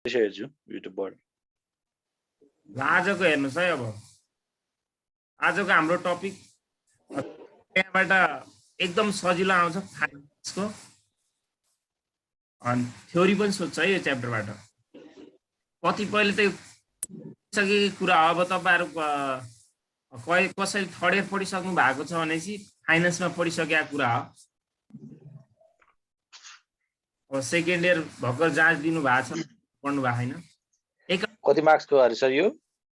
हेर्छु युट्युबबाट। आजको हेर्नुस् है, अब आजको हाम्रो टपिक त्यहाँबाट एकदम सजिलो आउँछ फाइनान्सको, अनि थ्योरी पनि सोध्छ है यो च्याप्टरबाट। कतिपयले त सकेको कुरा हो। अब तपाईहरु कसैले थर्ड इयर पढिसक्नु भएको छ भनेपछि फाइनान्समा पढिसकेको कुरा हो। अब सेकेन्ड इयर भर्खर जाँच दिनु भएको छ, पढ्नु भएको छैन। कति मार्क्सको अरे सर यो?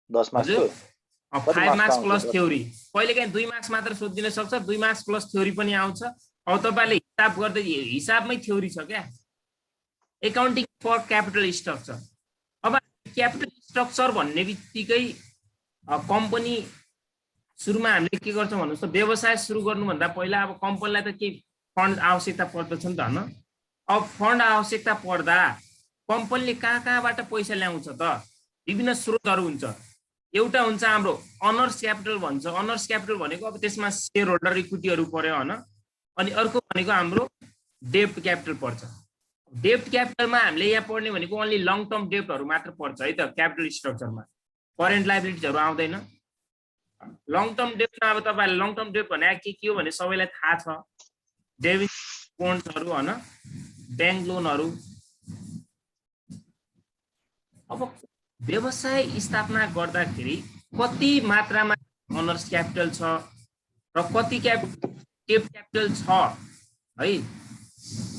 10 मार्क्सको? 5 मार्क्स प्लस थ्योरी। कहिलेकाहीँ 2 मार्क्स मात्र सोधिदिन सक्छ, 2 मार्क्स प्लस थ्योरी पनि आउँछ। अब तपाईले हिसाब गर्दै हिसाबमै थ्योरी छ क्या, एकाउन्टिङ फर क्यापिटल स्ट्रक्चर। अब क्यापिटल स्ट्रक्चर भन्ने बित्तिकै कम्पनी सुरुमा हामीले के गर्छौँ भन्नुहोस् त, व्यवसाय सुरु गर्नुभन्दा पहिला अब कम्पनीलाई त केही फन्ड आवश्यकता पर्दछ नि त हैन। अब फन्ड आवश्यकता पर्दा कम्पनीले कहाँबाट पैसा ल्याउँछ त? विभिन्न स्रोतहरू हुन्छ। एउटा हुन्छ हाम्रो अनर्स क्यापिटल भन्छ। अनर्स क्यापिटल भनेको अब त्यसमा शेयर होल्डर इक्विटीहरू पर्यो हैन। अनि अर्को भनेको हाम्रो डेब्ट क्यापिटल पर्छ। डेब्ट क्यापिटलमा हामीले यहाँ पढ्ने भनेको ओन्ली लङ टर्म डेब्टहरू मात्र पर्छ है त क्यापिटल स्ट्रक्चरमा, करेन्ट लायबिलिटिजहरू आउँदैन। लङ टर्म डेब्टमा अब तपाईहरुले लङ टर्म डेब्ट भने के हो भने सबैलाई थाहा छ, डेबिट बोन्ड्सहरू हैन, ब्याङ्क लोनहरू। अब व्यवसाय स्थापना गर्दाखेरि कति मात्रामा अनर्स क्यापिटल छ र कति डेब्ट क्यापिटल छ है।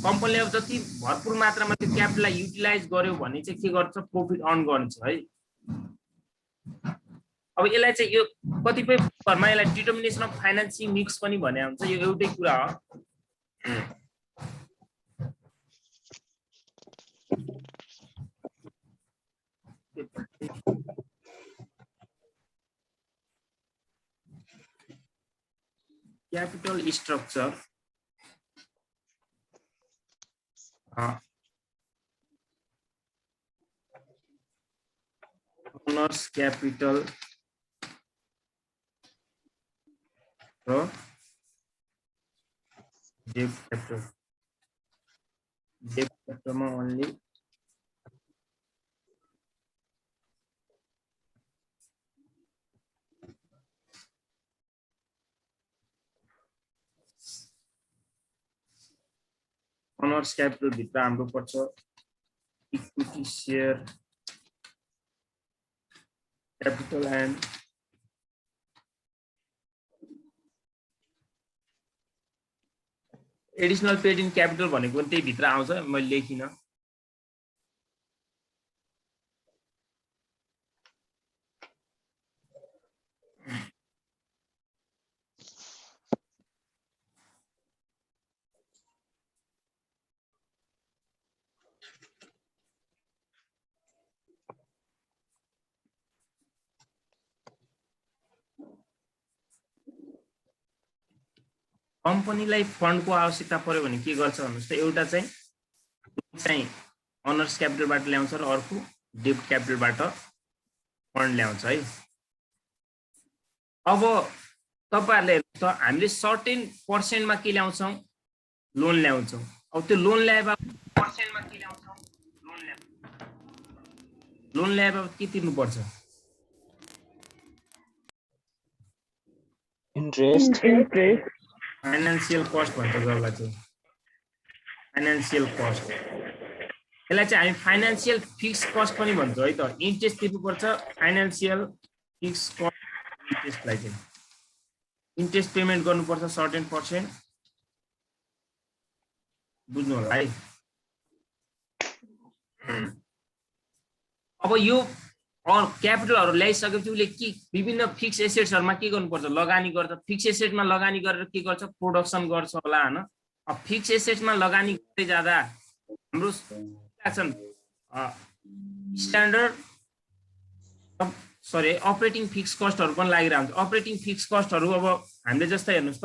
कम्पनीले अब जति भरपुर मात्रामा त्यो क्यापिटललाई युटिलाइज गर्यो भने चाहिँ के गर्छ, प्रफिट अर्न गर्छ है। अब यसलाई चाहिँ यो कतिपय बुकहरुमा यसलाई डिटर्मिनेसन अफ फाइनान्सिङ मिक्स पनि भने हुन्छ। यो एउटै कुरा हो। Capital structure owners capital R डेब्ट कैपिटल। डेब्ट कैपिटल में ओन्ली ओनर्स कैपिटल भित्र हाम्रो पर्छ equity share capital and additional paid in capital भनेको त्यही भित्र आउँछ। मैले लेखिन। कम्पनीलाई फन्डको आवश्यकता पर्यो भने के गर्छ भन्नुस् त, एउटा चाहिँ अनर्स क्यापिटलबाट ल्याउँछ र अर्को डेब्ट क्यापिटलबाट फन्ड ल्याउँछ है। अब तपाईहरुले हेर्नु त हामीले सर्टेन पर्सेन्टमा के ल्याउँछौं, लोन ल्याउँछौं। अब त्यो लोन ल्याएपछि पर्सेन्टमा के ल्याउँछौं, लोन ल्याएपछि के तिर्नु पर्छ? इन्ट्रेस्ट। फाइनान्शियल कस्ट भन्छ जसलाई चाहिँ फाइनान्शियल कस्ट। यसलाई चाहिँ हामी फाइनान्शियल फिक्स कस्ट पनि भन्छौँ है त। इन्ट्रेस्ट तिर्नुपर्छ फाइनान्शियल फिक्स कस्ट। इन्ट्रेस्टलाई चाहिँ इन्ट्रेस्ट पेमेन्ट गर्नुपर्छ सर्टेन पर्सेन्ट, बुझ्नु होला है। अब यो क्यापिटलहरु ल्याइसकेपछि उसले के विभिन्न फिक्स एसेट्सहरुमा के गर्नुपर्छ, लगानी गर्छ। फिक्स एसेटमा लगानी गरेर के गर्छ, प्रोडक्सन गर्छ होला हैन। अब फिक्स एसेटमा लगानी गर्दै जाँदा हाम्रो स्ट्यान्डर्ड अपरेटिङ फिक्स कस्टहरु पनि लागिरहन्छ। अपरेटिङ फिक्स कस्टहरु अब हामीले जस्तै हेर्नुस् त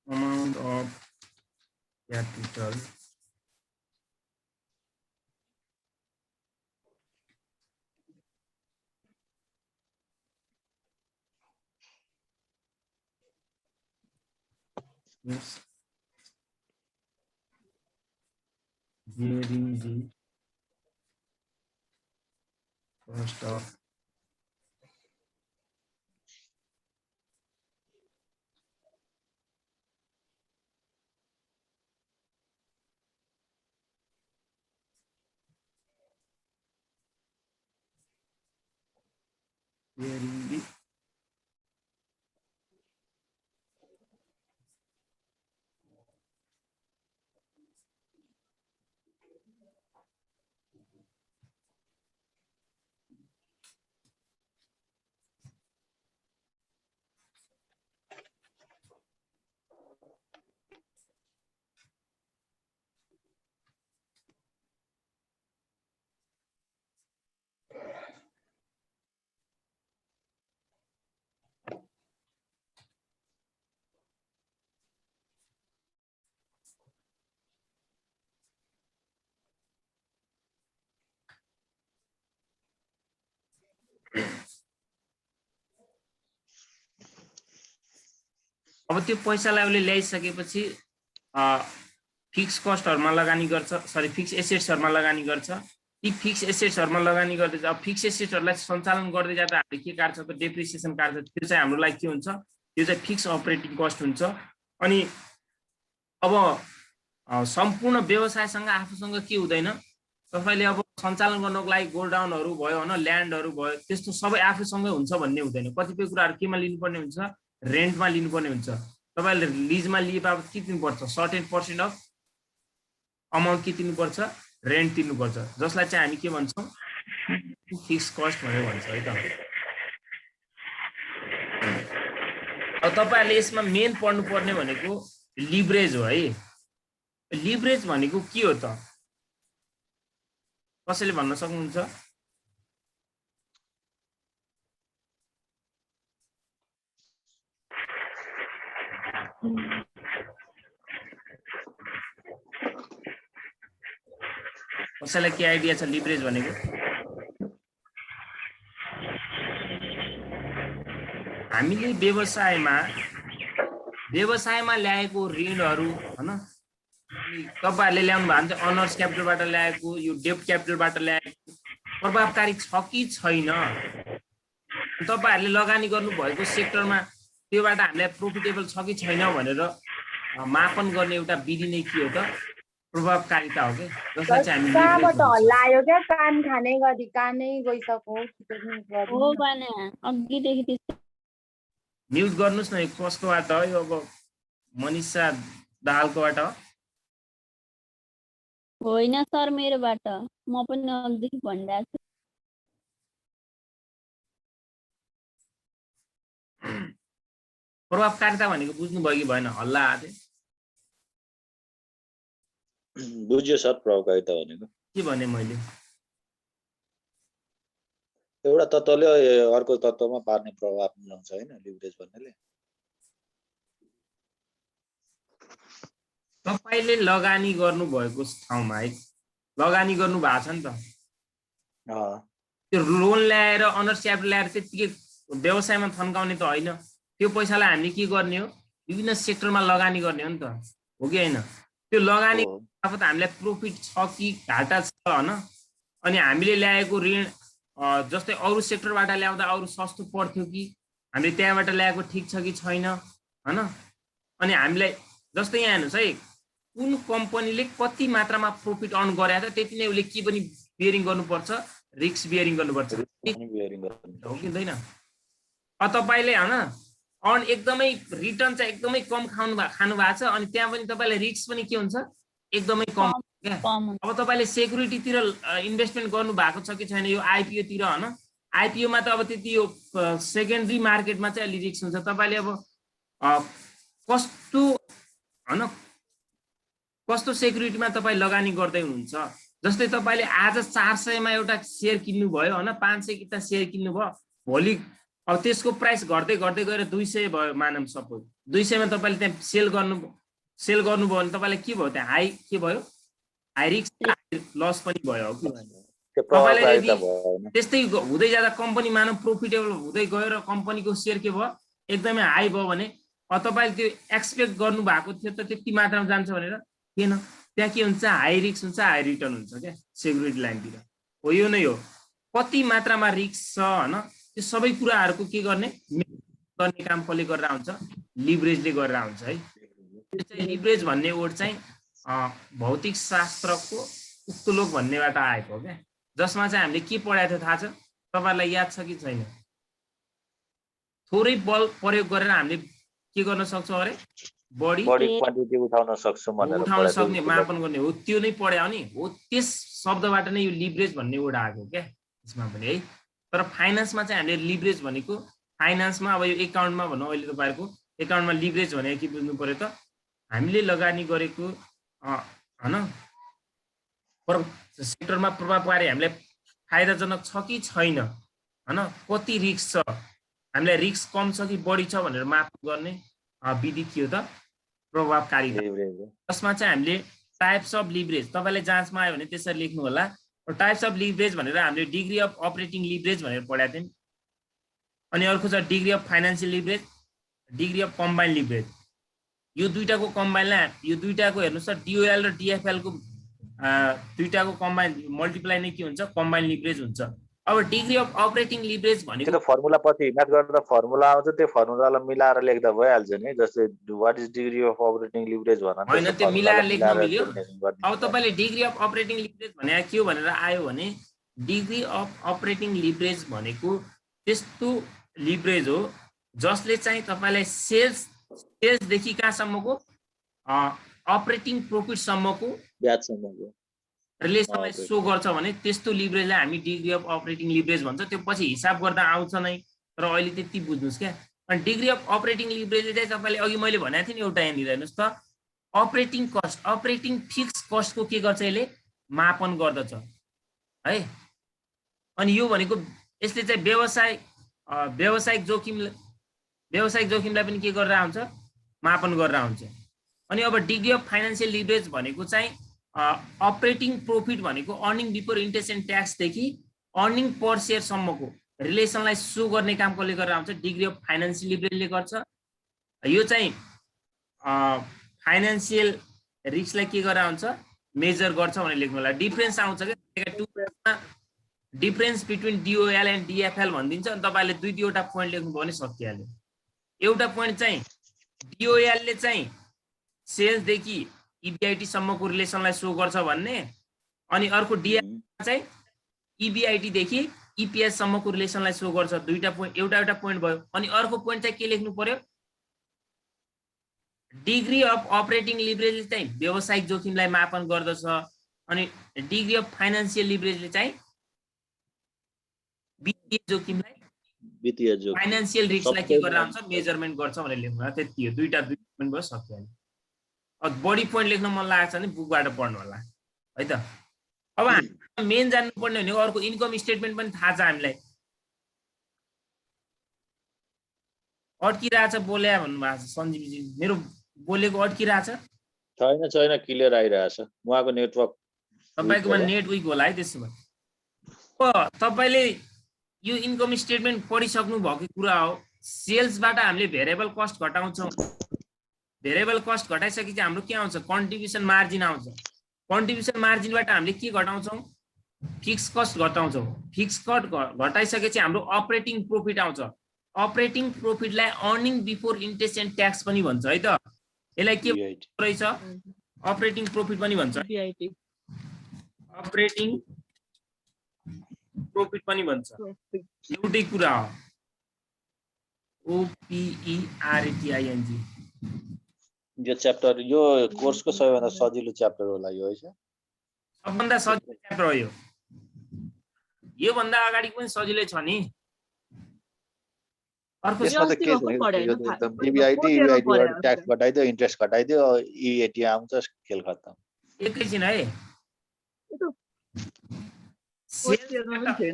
amount of capital Yes. Bearing the cost of bearing the अब त्यो पैसालाई उसले ल्याइसकेपछि फिक्स कस्टहरुमा लगानी गर्छ, सरी फिक्स एसेट्सहरुमा लगानी गर्छ। ती फिक्स एसेट्सहरुमा लगानी गर्दै अब फिक्स एसेट्सहरुलाई सञ्चालन गर्दै जाँदा हामीले के काट्छ त डेप्रिसिएसन काट्छ। त्यो चाहिँ हाम्रो लागि के हुन्छ, त्यो चाहिँ फिक्स अपरेटिङ कस्ट हुन्छ। अनि अब सम्पूर्ण व्यवसायसँग आफूसँग के हुँदैन, तपाईले अब सञ्चालन गर्नको लागि गोडाउनहरु भयो हैन, ल्यान्डहरु भयो, त्यस्तो सबै आफूसँगै हुन्छ भन्ने हुँदैन। कतिपय कुराहरु केमा लिनुपर्ने हुन्छ, रेन्टमा लिनुपर्ने हुन्छ। तपाईले लिजमा लिएपछि के तिर्नुपर्छ, सर्टेन पर्सेन्ट अफ अमाउन्ट के तिर्नुपर्छ, रेन्ट तिर्नुपर्छ, जसलाई चाहिँ हामी के भन्छौं, फिक्स कस्ट भनेर भन्छ है त। अब तपाईहरुले यसमा मेन पढ्नु पर्ने भनेको लिभरेज हो है। लिभरेज भनेको के हो त, कसैले भन्न सक्नुहुन्छ? कसैलाई के आइडिया छ लिभरेज भनेको? हामीले व्यवसायमा ल्याएको ऋणहरु हैन, तपाईहरुले ल्याउनु भएको चाहिँ अनर्स क्यापिटलबाट ल्याएको, यो डेब्ट क्यापिटलबाट ल्याएको प्रभावकारी छ कि छैन, तपाईहरुले लगानी गर्नु भएको सेक्टरमा त्योबाट हामीलाई प्रोफिटेबल छ कि छैन भनेर मापन गर्ने एउटा विधि नै के हो त, प्रभावकारिता हो के। जसलाई चाहिँ हामी कहाँबाट हल्ला आयो क्या, कान खाने गरी कानै गइसक्यो हो भने अघिदेखि त्यस्तो। म्युट गर्नुस् न, कसकोबाट हो यो? अब मनिषा दाहालकोबाट हो? होइन सर, मेरोबाट। म पनि अघिदेखि भनिरहेको छु। प्रभावकारिता भनेको बुझ्नुभयो कि भएन? हल्ला आथे बुझ्यो सर। प्रभावकारिता भनेको के भने मैले? एउटा तत्त्वले अर्को तत्त्वमा पार्ने प्रभाव मिलाउँछ हैन लिभरेज भन्नाले। तपाईले लगानी गर्नु भएको ठाउँमा है, लगानी गर्नु भएको छ नि त, त्यो लोन ल्याएर अनर्स क्यापिटल ल्याएर त्यतिकै व्यवसायमा थन्काउने त होइन। त्यो पैसालाई हामीले के गर्ने हो, विभिन्न सेक्टरमा लगानी गर्ने हो नि त, हो कि होइन? त्यो लगानी अब त हामीलाई प्रॉफिट छ कि घाटा छ हैन, अनि हामीले ल्याएको ऋण जस्तै अरु सेक्टरबाट ल्याउँदा अरु सस्तो पर्थ्यो कि हामीले त्यहाँबाट ल्याएको ठीक छ कि छैन हैन। अनि हामीलाई जस्तै यहाँ हेर्नुस् है, कुन कम्पनीले कति मात्रामा प्रॉफिट अर्न गरेको छ त्यति नै उले के पनि बियरिङ गर्नुपर्छ, रिस्क बियरिङ गर्नुपर्छ, हो कि हैन? तपाईले हैन अर्न एकदमै रिटर्न चाहिँ एकदमै कम खानु भएको छ, अनि त्यहाँ पनि तपाईले रिस्क पनि के हुन्छ, एकदमै कम क्या। अब तपाईले सेक्युरिटीतिर इन्भेस्टमेन्ट गर्नु भएको छ कि छैन, यो आइपीओ तिर हैन, आइपीओ मा त अब त्यति यो सेकेन्डरी मार्केटमा चाहिँ अलि रिस्क हुन्छ। तपाईले अब कस्तो हैन, कस्तो सेक्युरिटीमा तपाई लगानी गर्दै हुनुहुन्छ, जस्तै तपाईले आज 400 मा एउटा शेयर किन्नु भयो हैन, 500 किता शेयर किन्नु भयो, भोलि अब त्यसको प्राइस घट्दै घट्दै गएर 200 भयो मानम, सपोज 200 मा तपाईले त्यहाँ सेल गर्नु भयो भने तपाईलाई के भयो, त्यहाँ हाई के भयो, हाई रिस्क लस पनि भयो हो कि? त्यस्तै हुँदै जाँदा कम्पनी मानव प्रॉफिटेबल हुँदै गयो र कम्पनीको शेयर के भयो, एकदमै हाई भयो भने तपाईले त्यो एक्सपेक्ट गर्नु भएको थियो त त्यति मात्रामा जान्छ भनेर थिएन। त्यहाँ के हुन्छ, हाई रिस्क हुन्छ, हाई रिटर्न हुन्छ क्या सेक्युरिटी लाइनतिर। हो यो नै हो, कति मात्रामा रिस्क छ हैन, त्यो सबै कुराहरुको के गर्ने काम कसले गरेर हुन्छ, लिभरेजले गरेर हुन्छ है। त्यो चाहिँ लिभरेज भन्ने वर्ड चाहिँ भौतिक शास्त्रको उक्तलोक भन्नेबाट आएको हो क्या, जसमा चाहिँ हामीले के पढाएको थियो थाहा छ तपाईहरुलाई, याद छ कि छैन? थोरै बल प्रयोग गरेर हामीले के गर्न सक्छौं अरे, बढी क्वान्टिटी उठाउन सक्छौं भनेर उठाउन सक्ने, मापन गर्ने हो, त्यो नै पढ्या हो नि। हो त्यस शब्दबाट नै यो लिभरेज भन्ने वर्ड आएको क्या यसमा पनि है। तर फाइनान्समा चाहिँ हामीले लिभरेज भनेको, फाइनान्समा अब यो एकाउन्टमा भनौँ, अहिले तपाईहरुको एकाउन्टमा लिभरेज भनेको के बुझ्नु पर्यो त, हामीले लगानी गरेको हैन सेक्टरमा प्रभावकारी हामीलाई फाइदाजनक छ कि छैन हैन, कति रिस्क छ, हामीलाई रिस्क कम छ कि बढी छ भनेर माप गर्ने विधि थियो त प्रभावकारी। जसमा चाहिँ हामीले टाइप्स अफ लिभरेज, तपाईले जाँचमा आयो भने त्यसरी लेख्नु होला। टाइप्स अफ लिभरेज भनेर हामीले डिग्री अफ अपरेटिङ लिभरेज भनेर पढाएको थियौं। अनि अर्को छ degree of financial leverage, degree of combine leverage. यो दुईटाको कम्बाइनलाई, यो दुईटाको हेर्नुस् त, डिओएल र डिएफएल को दुईटाको कम्बाइन मल्टिप्लाई नै के हुन्छ, कम्बाइन लिभरेज हुन्छ। अब डिग्री अफ अपरेटिङ लिभरेज भनेको त्यो फर्मुला पछि म्याथ गर्दा फर्मुला आउँछ, त्यो फर्मुलालाई मिलाएर लेख्दा भइहाल्छ नि। जस्तै what is degree of operating leverage भन्न हैन, त्यो मिलाएर लेख्न मिल्यो। अब तपाईले डिग्री अफ अपरेटिङ लिभरेज भने के हो भनेर आयो भने, डिग्री अफ अपरेटिङ लिभरेज भनेको त्यस्तो लिभरेज हो जसले चाहिँ तपाईलाई सेल्स देखि कहाँसम्मको अपरेटिङ प्रॉफिट सम्मको ब्याजसम्मको रिलेसनलाई सो गर्छ भने त्यस्तो लिभरेजलाई हामी डिग्री अफ अपरेटिङ लिभरेज भन्छ। त्यो पछि हिसाब गर्दा आउँछ नै, तर अहिले त्यति बुझ्नुस् क्या। अनि डिग्री अफ अपरेटिङ लिभरेजले चाहिँ तपाईले अघि मैले भनेको थिएँ नि एउटा यहाँनिर हेर्नुस् त, अपरेटिङ कस्ट, अपरेटिङ फिक्स कस्टको के गर्छ, यसले मापन गर्दछ है। अनि यो भनेको यसले चाहिँ व्यावसायिक जोखिमलाई पनि के गरेर आउँछ, मापन गरेर आउँछ। अनि अब डिग्री अफ फाइनान्शियल लिभरेज भनेको चाहिँ अपरेटिङ प्रॉफिट भनेको earning before interest and tax देखि अर्निङ पर शेयर सम्मको रिलेसनलाई सो गर्ने काम कसले गरेर आउँछ, डिग्री अफ फाइनान्शियल लिभरेजले गर्छ। यो चाहिँ फाइनान्शियल रिस्कलाई के गरेर आउँछ, मेजर गर्छ भनेर लेख्नु होला। डिफरेन्स आउँछ क्या, डिफरेन्स बिट्विन डिओएल एन्ड डिएफएल भनिदिन्छ। अनि तपाईले दुई दुईवटा पोइन्ट लेख्नुभयो भने सकिहाल्यो। एउटा पोइन्ट चाहिँ डिओएल ले चाहिँ सेल्स देखि इबिआइटी सम्मको रिलेसनलाई सो गर्छ भन्ने, अनि अर्को डिएफएल चाहिँ इबिआइटी देखि इपिएस सम्मको रिलेसनलाई सो गर्छ। दुईटा पोइन्ट, एउटा पोइन्ट भयो। अनि अर्को पोइन्ट चाहिँ के लेख्नु पर्यो, डिग्री अफ अपरेटिङ लिभरेजले चाहिँ व्यावसायिक जोखिमलाई मापन गर्दछ, अनि डिग्री अफ फाइनान्शियल लिभरेजले चाहिँ वित्तीय जोखिमलाई, फाइनान्शियल रिस्कलाई के गरेर आउँछ, मेजरमेन्ट गर्छ भनेर लेख्नु। त्यति हो, दुईटा पोइन्ट भयो, सकिहाल्यो। अब बढी पोइन्ट लेख्न मन लागेको छ भने बुकबाट पढ्नु होला है त। अब हामी मेन जान्नुपर्ने भनेको अर्को इन्कम स्टेटमेन्ट पनि थाहा छ हामीलाई। अड्किरहेछ बोल्या भन्नुभएको छ सञ्जीवजी, मेरो बोलेको अड्किरहेछ? छैन, क्लियर आइरहेछ। उहाँको नेटवर्क, तपाईकोमा नेट विक होला है। त्यसो भए तपाईले यो इन्कम स्टेटमेन्ट पढिसक्नु भएको कुरा हो। सेल्सबाट हामीले भेरिएबल कस्ट घटाउँछौँ, भेरिएबल कस्ट घटाइसकेपछि हाम्रो के आउँछ, कन्ट्रिब्युसन मार्जिन आउँछ। कन्ट्रिब्युसन मार्जिनबाट हामीले के घटाउँछौँ, फिक्स कस्ट घटाउँछौँ। फिक्स कस्ट घटाइसकेपछि हाम्रो अपरेटिङ प्रॉफिट आउँछ। अपरेटिङ प्रॉफिटलाई earning before interest and tax पनि भन्छ है त। यसलाई के रहेछ, अपरेटिङ प्रॉफिट पनि भन्छ, अपरेटिङ प्रॉफिट पनि भन्छ, एउटै कुरा हो। ओपिइआरएटिआइएनजी। यो च्याप्टर, यो कोर्सको सबैभन्दा सजिलो च्याप्टर होला यो है। सबभन्दा सजिलो च्याप्टर हो यो। यो भन्दा अगाडि पनि सजिलै छ नि। अर्को यसमा त के छ, एकदम इबिआइटी ट्याक्स घटाइदियो, इन्ट्रेस्ट घटाइदियो, इएटी आउँछ, खेल खत्तम। एकैछिन है,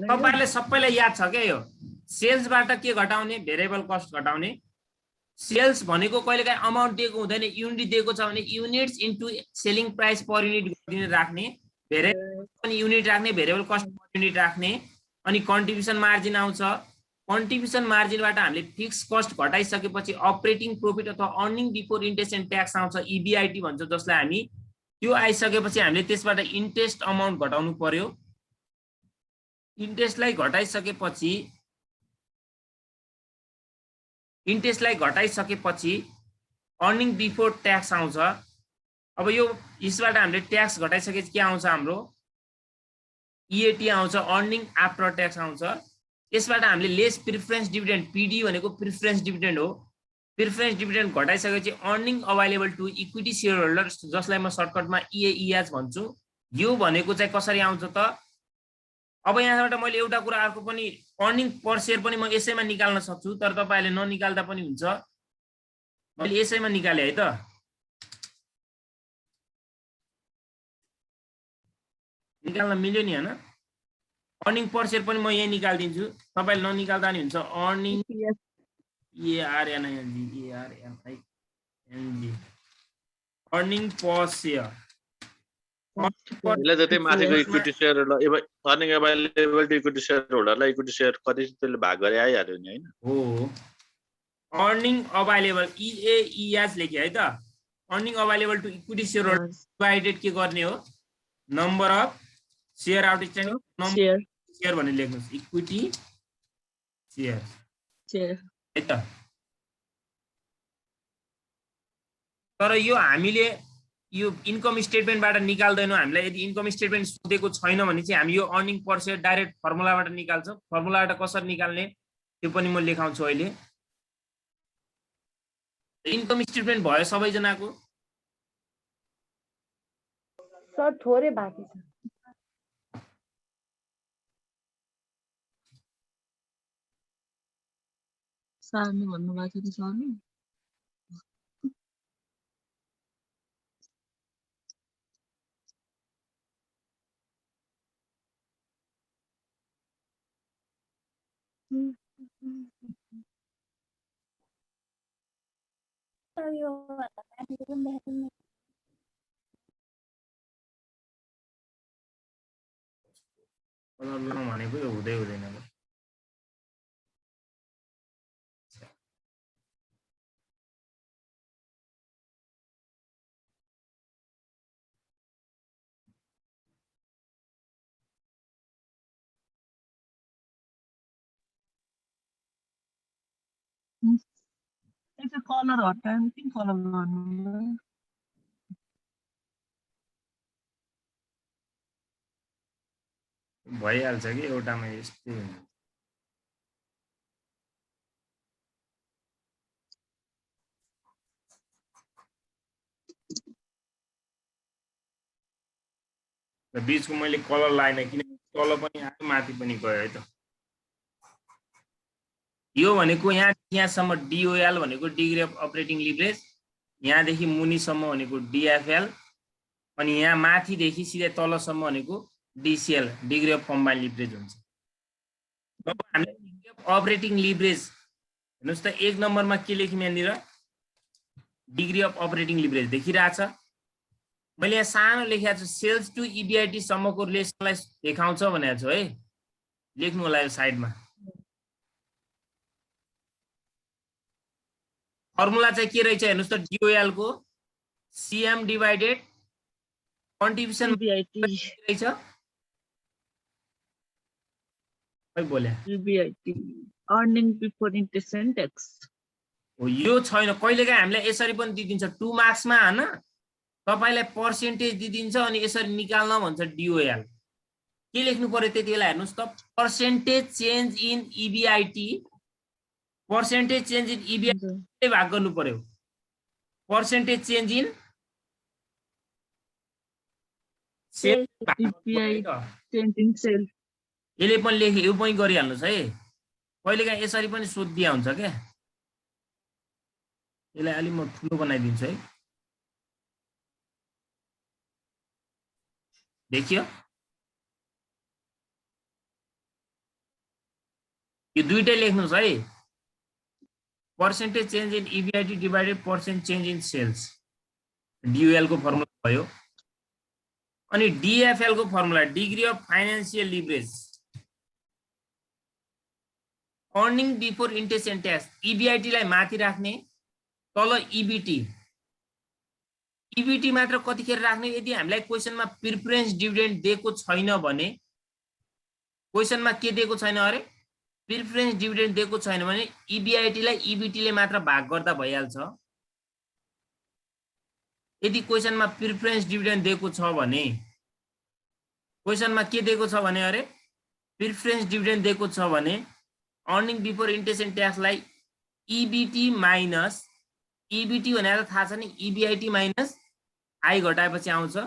तपाईहरुले सबैलाई याद छ के यो सेल्सबाट के घटाउने, भेरिएबल कस्ट घटाउने। सेल्स भनेको कहिलेकाहीँ अमाउन्ट दिएको हुँदैन, युनिट दिएको छ भने units into selling price per unit गरिदिने राख्ने, भेरिएबल पनि युनिट राख्ने, भेरिएबल कस्ट पर युनिट राख्ने। अनि कन्ट्रिब्युसन मार्जिन आउँछ, कन्ट्रिब्युसन मार्जिनबाट हामीले फिक्स कस्ट घटाइसकेपछि अपरेटिङ प्रोफिट अथवा earning before interest and tax आउँछ, इबिआइटी भन्छ, जसलाई हामी त्यो आइसकेपछि हामीले त्यसबाट इन्ट्रेस्ट अमाउन्ट घटाउनु पर्यो। इन्ट्रेस्टलाई घटाइसकेपछि अर्निङ बिफोर ट्याक्स आउँछ। अब यो यसबाट हामीले ट्याक्स घटाइसकेपछि के आउँछ, हाम्रो इएटी आउँछ, अर्निङ आफ्टर ट्याक्स आउँछ। यसबाट हामीले लेस प्रिफरेन्स डिभिडेन्ड, पीडी भनेको प्रिफरेन्स डिभिडेन्ड हो, प्रिफरेन्स डिभिडेन्ड घटाइसकेपछि earning available to equity share holders, जसलाई म सर्टकटमा इएइएच भन्छु, यो भनेको चाहिँ कसरी आउँछ त। अब यहाँबाट मैले एउटा कुरा अर्को पनि, अर्निङ पर सेयर पनि म यसैमा निकाल्न सक्छु, तर तपाईहरुले ननिकाल्दा पनि हुन्छ। मैले यसैमा निकाले है त। निकाल्न मिल्यो नि हैन? अर्निङ पर सेयर पनि म यही निकाल्दिन्छु, तपाईले ननिकाल्दा नि हुन्छ। Earning ARNING earning per share यसले जति माथिको इक्विटी सेयरहरुलाई earning available to equity share होल्डरलाई इक्विटी सेयर कति त्यसले भाग गरे आइहाल्यो नि हैन? हो, अर्निङ अभाइलेबल इएइएच लेख्यो है त। Earning available to equity share holder divided के गर्ने हो, number of share outstanding, number share भनेर लेख्नुस्, इक्विटी सेयर है त। तर यो हामीले यो इन्कम स्टेटमेन्टबाट निकाल्दैनौँ। हामीलाई यदि इन्कम स्टेटमेन्ट सोधेको छैन भने चाहिँ हामी यो अर्निङ पर सेयर डाइरेक्ट फर्मुलाबाट निकाल्छौँ। फर्मुलाबाट कसरी निकाल्ने त्यो पनि म लेखाउँछु अहिले। इन्कम स्टेटमेन्ट भयो सबैजनाको? सर थोरै बाँकी छ। सार्नु भन्नुभएको थियो सार्नु। भनेको यो हुँदै हुँदैन। त्यसको कलर हटाएर कुन कलर गर्नु? भइहाल्छ कि एउटामा यस्तै हुन्छ। बीचको मैले कलर लाइन किनकि तल पनि आयो माथि पनि गयो है त। यो भनेको यहाँसम्म डिओएल भनेको डिग्री अफ अपरेटिङ लिभरेज, यहाँदेखि मुनिसम्म भनेको डिएफएल, अनि यहाँ माथिदेखि सिधै तलसम्म भनेको डिसिएल, डिग्री अफ कम्बाइन्ड लिभरेज हुन्छ। अब हामीले डिग्री अफ अपरेटिङ लिभरेज हेर्नुहोस् त, एक नम्बरमा के लेख्यौँ यहाँनिर, डिग्री अफ अपरेटिङ लिभरेज देखिरहेछ। मैले यहाँ सानो लेखेको छु, सेल्स टु इबिआइटी सम्मको रिलेसनलाई देखाउँछ भनेको छु है, लेख्नु होला यो साइडमा। फर्मुला चाहिँ के रहेछ हेर्नुहोस् त, डिओएल को सीएम डिवाइडेड कन्ट्रिब्युसन रहेछ। खै बोले EBIT earning before interest and tax हो। यो छैन, कहिलेकाहीँ हामीलाई यसरी पनि दिदिन्छ 2 मार्क्समा हैन, तपाईलाई पर्सेन्टेज दिदिन्छ अनि यसरी निकाल्न भन्छ डिओएल। के लेख्नु पर्यो त्यति बेला हेर्नुहोस् त, percentage change in EBIT, percentage change in EBIT भाग गर्नु पर्यो, पर्सेन्टेज चेन्ज इन सेल। यसले पनि लेखे, यो पनि गरिहाल्नुहोस् है, कहिलेकाहीँ यसरी पनि सोधिदिया हुन्छ क्या। यसलाई अलि म ठुलो बनाइदिन्छु है, देखियो यो दुईटै लेख्नुहोस् है, percentage change in EBIT divided percent change in sales, DOL को फर्मुला भयो। अनि डिएफएल को formula degree of financial leverage, earning before interest and tax EBIT लाई माथि राख्ने, तल EBT मात्र कतिखेर राख्ने? यदि हामीलाई क्वेशनमा प्रिफरेन्स डिभिडेन्ड दिएको छैन भने, क्वेशनमा के दिएको छैन अरे प्रिफरेन्स डिभिडेन्ड दिएको छैन भने EBIT लाई EBT ले मात्र भाग गर्दा भइहाल्छ। यदि क्वेशनमा प्रिफरेन्स डिभिडेन्ड दिएको छ भने, क्वेशनमा के दिएको छ भने अरे प्रिफरेन्स डिभिडेन्ड दिएको छ भने earning before interest and tax लाई EBT माइनस EBT भनेर थाहा छ नि, EBIT माइनस I घटाएपछि आउँछ।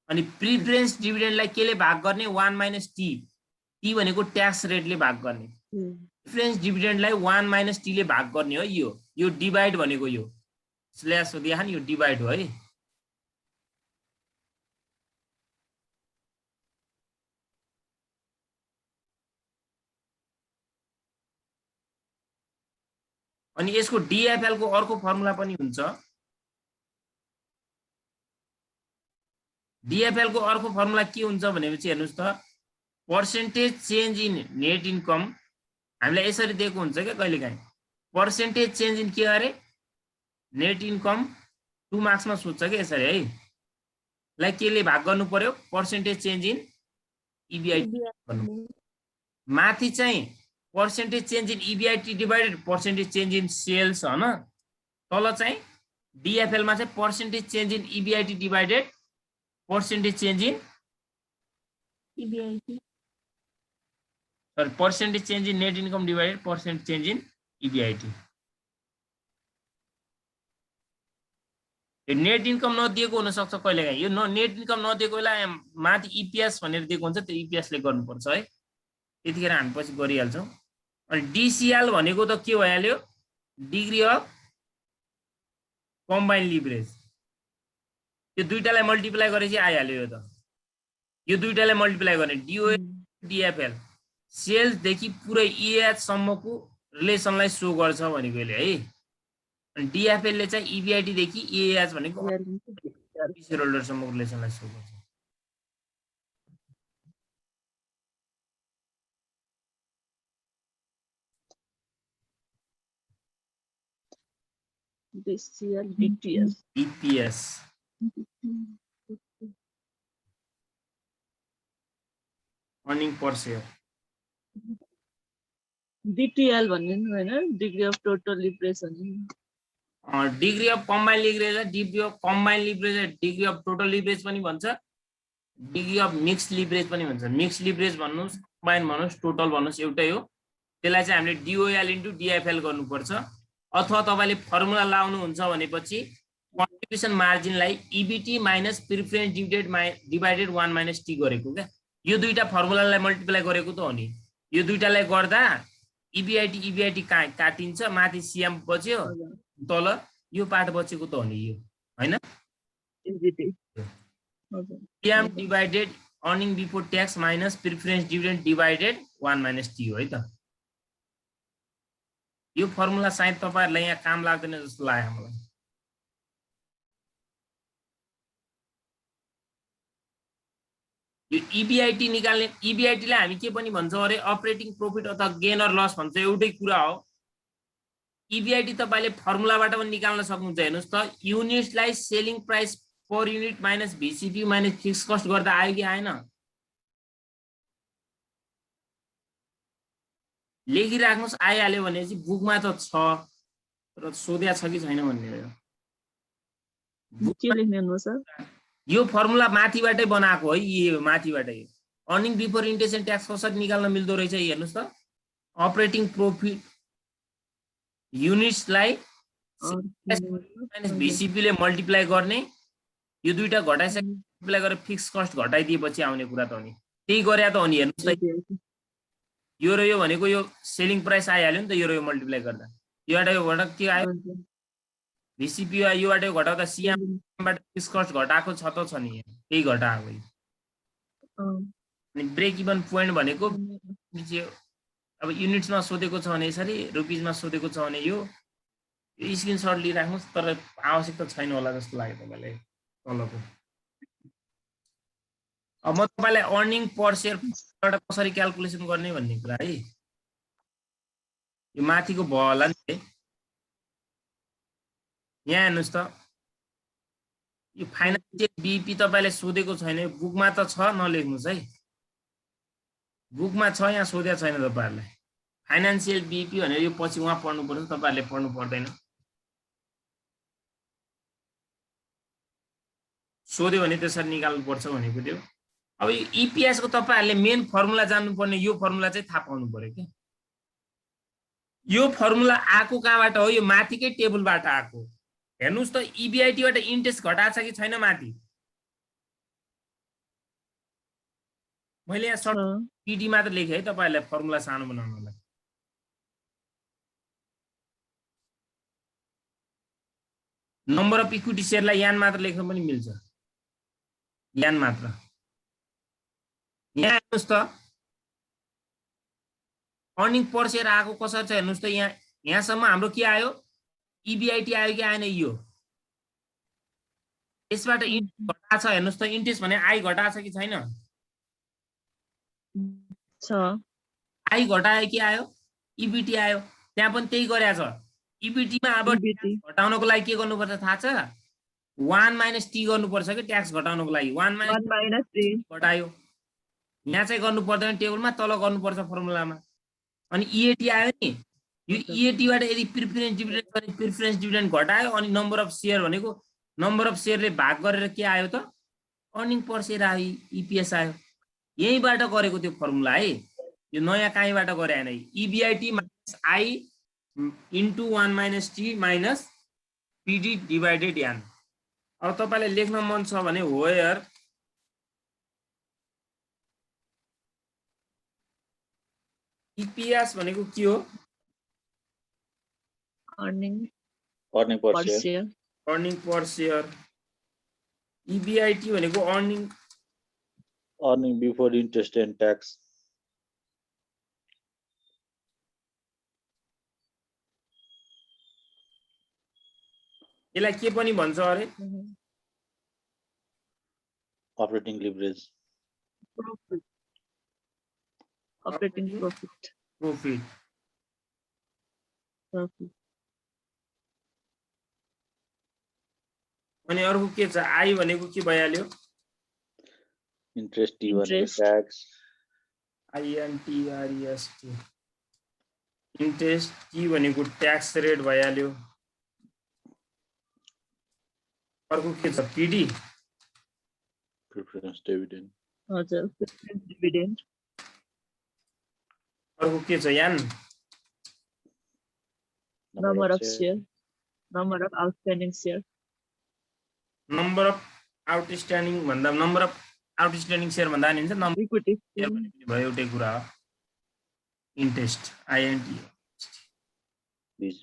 अनि प्रिफरेन्स डिभिडेन्डलाई केले भाग गर्ने? 1 माइनस T, T भनेको ट्याक्स रेटले भाग गर्ने। प्रिफरेन्स डिभिडेन्डलाई 1 माइनस T ले भाग गर्ने हो। यो डिभाइड भनेको यो स्ल्यास हो दिया नि, यो डिभाइड हो है। अनि यसको DFL को अर्को फर्मुला पनि हुन्छ। DFL को अर्को फर्मुला के हुन्छ भनेपछि हेर्नुस् त, percentage change in net income हामीलाई यसरी दिएको हुन्छ क्या कहिलेकाहीँ। पर्सेन्टेज चेन्ज इन के अरे नेट इन्कम 2 मार्क्समा सोध्छ क्या यसरी है। लाई केले भाग गर्नु पर्यो? पर्सेन्टेज चेन्ज इन EBIT गर्नु। माथि चाहिँ percentage change in EBIT divided percentage change in sales हैन। तल चाहिँ DFL मा चाहिँ percentage change in EBIT divided percentage change in EBIT sorry percentage change in net income divided percentage change in EBIT। यो net income नदिएको हुन सक्छ कहिलेकाहीँ। यो नेट इन्कम नदिएको बेला माथि EPS भनेर दिएको हुन्छ, त्यो EPS ले गर्नुपर्छ है। त्यतिखेर हामी पछि गरिहाल्छौँ। अनि DCL भनेको त के भइहाल्यो? Degree of combined leverage. यो दुईटालाई मल्टिप्लाई गरेपछि आइहाल्यो। यो त यो दुईटालाई मल्टिप्लाई गर्ने DOA DFL सेल्स देखि पुरै EAH सम्मको रिलेसनलाई सो गर्छ भनेको यसले है। अनि DFL ले चाहिँ EBIT देखि EAH भनेको शेयर होल्डर सम्मको रिलेसनलाई सो गर्छ। DCL DTS EPS अर्निङ पर शेयर। DTL भन्ने नि हैन, डिग्री अफ टोटल लिभरेज भन्ने। Degree of combined leverage, degree of combined leverage, degree of total leverage पनि भन्छ, डिग्री अफ मिक्स लिभरेज पनि भन्छ। मिक्स लिभरेज भन्नुस्, कम्बाइन्ड भन्नुस्, टोटल भन्नुस् एउटै हो। त्यसलाई चाहिँ हामीले DOL इन्टु DFL गर्नुपर्छ। अथवा तपाईले फर्मुला लाउनुहुन्छ भनेपछि कन्ट्रिब्युसन मार्जिनलाई EBT minus preference dividend divided 1 minus T गरेको क्या। यो दुईटा फर्मुलालाई मल्टिप्लाई गरेको त हो नि। यो दुईटालाई गर्दा EBIT काटिन्छ, माथि CM बच्यो, तल यो पार्ट बचेको त हो नि यो हैन। CM divided earning before tax minus preference dividend divided 1 minus T हो है त। यो फर्मुला सायद तपाईहरुलाई यहाँ काम लाग्दैन जस्तो लाग्यो मलाई। यो EBIT निकाल्ने, EBIT लाई हामी के पनि भन्छौँ अरे अपरेटिङ प्रॉफिट अथवा गेन अर लस भन्छ, एउटै कुरा हो। EBIT तपाईले फर्मुलाबाट पनि निकाल्न सक्नुहुन्छ। हेर्नुस् त, युनिट्सलाई selling price per unit minus VCP minus fix cost गर्दा आयो कि आएन? लेखिराख्नुस्, आइहाल्यो भनेपछि बुकमा त छ, तर सोध्या छ कि छैन भन्ने हो। के लेख्ने हो सर? यो फर्मुला माथिबाटै बनाएको है, यो माथिबाटै। Earning before interest and tax कसरी निकाल्न मिल्दो रहेछ हेर्नुस् त। अपरेटिङ प्रॉफिट युनिट्सलाई VCP ले मल्टिप्लाई गर्ने, यो दुईटा घटाइसके मल्टिप्लाई गरेर फिक्स कस्ट घटाइदिएपछि आउने कुरा त हो नि। त्यही गरे त हो नि। हेर्नुस् त, यो र यो भनेको यो सेलिङ प्राइस आइहाल्यो नि त, यो र यो मल्टिप्लाई गर्दा। योबाट यो घटा के आयो? VCP योबाट यो घटाउँदा CM बाट फिक्स कस्ट घटाएको छ त छ नि, त्यही घटाएको। अनि ब्रेक इभन पोइन्ट भनेको अब युनिट्समा सोधेको छ भने यसरी, रुपिजमा सोधेको छ भने यो स्क्रिनशट लिइराख्नुस्, तर आवश्यकता छैन होला जस्तो लाग्यो तपाईलाई तलको। अब म तपाईलाई अर्निङ पर शेयर कसरी क्याल्कुलेसन गर्ने भन्ने कुरा है। यो माथिको भयो होला नि है। यहाँ हेर्नुहोस् त यो फाइनान्सियल बिपी तपाईँले सोधेको छैन, बुकमा त छ, नलेख्नुहोस् है। बुकमा छ, यहाँ सोधेको छैन तपाईँहरूलाई। फाइनान्सियल बिपी भनेर यो पछि उहाँ पढ्नुपर्छ, तपाईँहरूले पढ्नु पर्दैन। सोध्यो भने त्यसरी निकाल्नुपर्छ भनेको थियो। अब यो इपिएस को तपाईँहरूले मेन फर्मुला जान्नुपर्ने, यो फर्मुला चाहिँ थाहा पाउनु पर्यो क्या। यो फर्मुला आएको कहाँबाट हो? यो माथिकै टेबलबाट आएको। हेर्नुहोस् त इबिआइटीबाट इन्ट्रेस्ट घटाएको छ कि छैन माथि? मैले यहाँ सर्ट पिडी मात्र लेखेँ है तपाईँहरूलाई फर्मुला सानो बनाउनलाई। नम्बर अफ इक्विटी सेयरलाई यान मात्र लेख्न पनि मिल्छ, यान मात्र। यहाँ हेर्नुहोस् त अर्निङ पर सेयर आएको कसरी छ हेर्नुहोस् त। यहाँसम्म हाम्रो के आयो? इबिआइटी आयो कि आएन? यो यसबाट इन्ट्रेस्ट घटाएको छ हेर्नुहोस् त। इन्ट्रेस्ट भने आई घटाएको छ कि छैन? आई घटायो कि आयो? इबिटी आयो। त्यहाँ पनि त्यही गरेछ। इबिटीमा अब घटाउनको लागि के गर्नुपर्छ थाहा छ? 1 - टी गर्नुपर्छ कि ट्याक्स घटाउनको लागि। 1 - टी घटायो। यहाँ चाहिँ गर्नु पर्दैन, टेबलमा तल गर्नुपर्छ फर्मुलामा। अनि इएटी आयो नि, यो इएटीबाट यदि प्रिफरेन्स डिभिडेन्ड गर्ने, प्रिफरेन्स डिभिडेन्ड घटायो अनि नम्बर अफ सेयर भनेको नम्बर अफ सेयरले भाग गरेर के आयो त? अर्निङ पर सेयर आयो, इपिएस आयो। यहीँबाट गरेको त्यो फर्मुला है, यो नयाँ कहीँबाट गरे होइन। EBIT minus I into 1 - T minus पिडी डिभाइडेड यान। अब तपाईँलाई लेख्न मन छ भने वेयर इपिएस भनेको के हो? Earning per share. Earning per share. EBIT भनेको earning before interest and tax. यसलाई के पनि भन्छ अरे? Operating leverage. Operating profit. अनि अर्को के छ? आई भनेको के भइहाल्यो? इन्ट्रेस्ट, टी भनेको ट्याक्स। आइएनटीआरईएसटी। इन्ट्रेस्ट, टी भनेको ट्याक्स रेट भइहाल्यो। अर्को के छ? PD, preference dividend. हजुर, प्रिफरेन्स डिभिडेन्ड। अर्को के छ? N, number of share, number of outstanding share. Number of outstanding भन्दा नम्बर अफ आउटस्ट्यान्डिङ सेयर भन्दा नि हुन्छ नम्बर इक्विटी सेयर भने भयो एउटै कुरा हो। Interest, INT,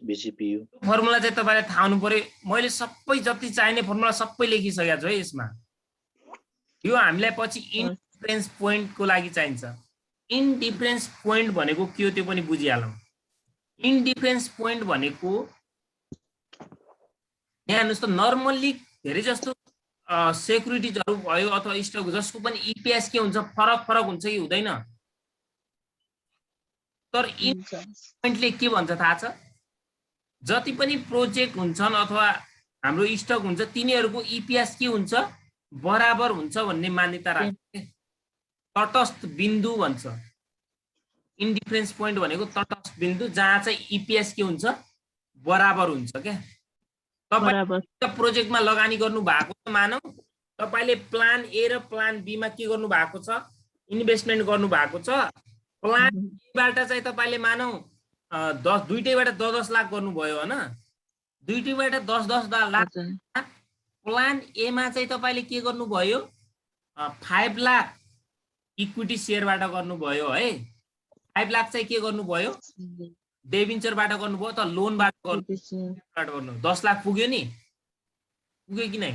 बीसीपीयू। फर्मुला चाहिँ तपाईले थाहा हुनु पर्यो। मैले सबै जति चाहिने फर्मुला सबै लेखिसकेको छु है यसमा। यो हामीलाई पछि इन्डिफरेन्स पोइन्टको लागि चाहिन्छ। इन्डिफरेन्स पोइन्ट भनेको के हो त्यो पनि बुझिहालौँ। इन्डिफरेन्स पोइन्ट भनेको यहाँ हेर्नुहोस् त, नर्मल्ली धेरै जस्तो सेक्युरिटिजहरू भयो अथवा स्टक जसको पनि इपिएस के हुन्छ, फरक फरक हुन्छ कि हुँदैन? तर पोइन्टले के भन्छ थाहा छ? जति पनि प्रोजेक्ट हुन्छन् अथवा हाम्रो स्टक हुन्छ तिनीहरूको इपिएस के हुन्छ? बराबर हुन्छ भन्ने मान्यता राख्छ। तटस्थ बिन्दु भन्छ। इन्डिफरेन्स पोइन्ट भनेको तटस्थ बिन्दु जहाँ चाहिँ इपिएस के हुन्छ? बराबर हुन्छ क्या। तपाईँ प्रोजेक्टमा लगानी गर्नु भएको छ, मानौ तपाईँले प्लान ए र प्लान बीमा के गर्नु भएको छ? इन्भेस्टमेन्ट गर्नु भएको छ। प्लान एबाट चाहिँ तपाईँले मानौ दुईटैबाट 10-10 लाख गर्नुभयो होइन? दुईटैबाट 10-10 लाख। प्लान एमा चाहिँ तपाईँले के गर्नुभयो? 5 लाख इक्विटी सेयरबाट गर्नुभयो है। 5 लाख चाहिँ के गर्नुभयो? डेबिन्चरबाट गर्नुभयो त लोनबाट गर्नु। 10 लाख पुग्यो नि? पुग्यो कि नै?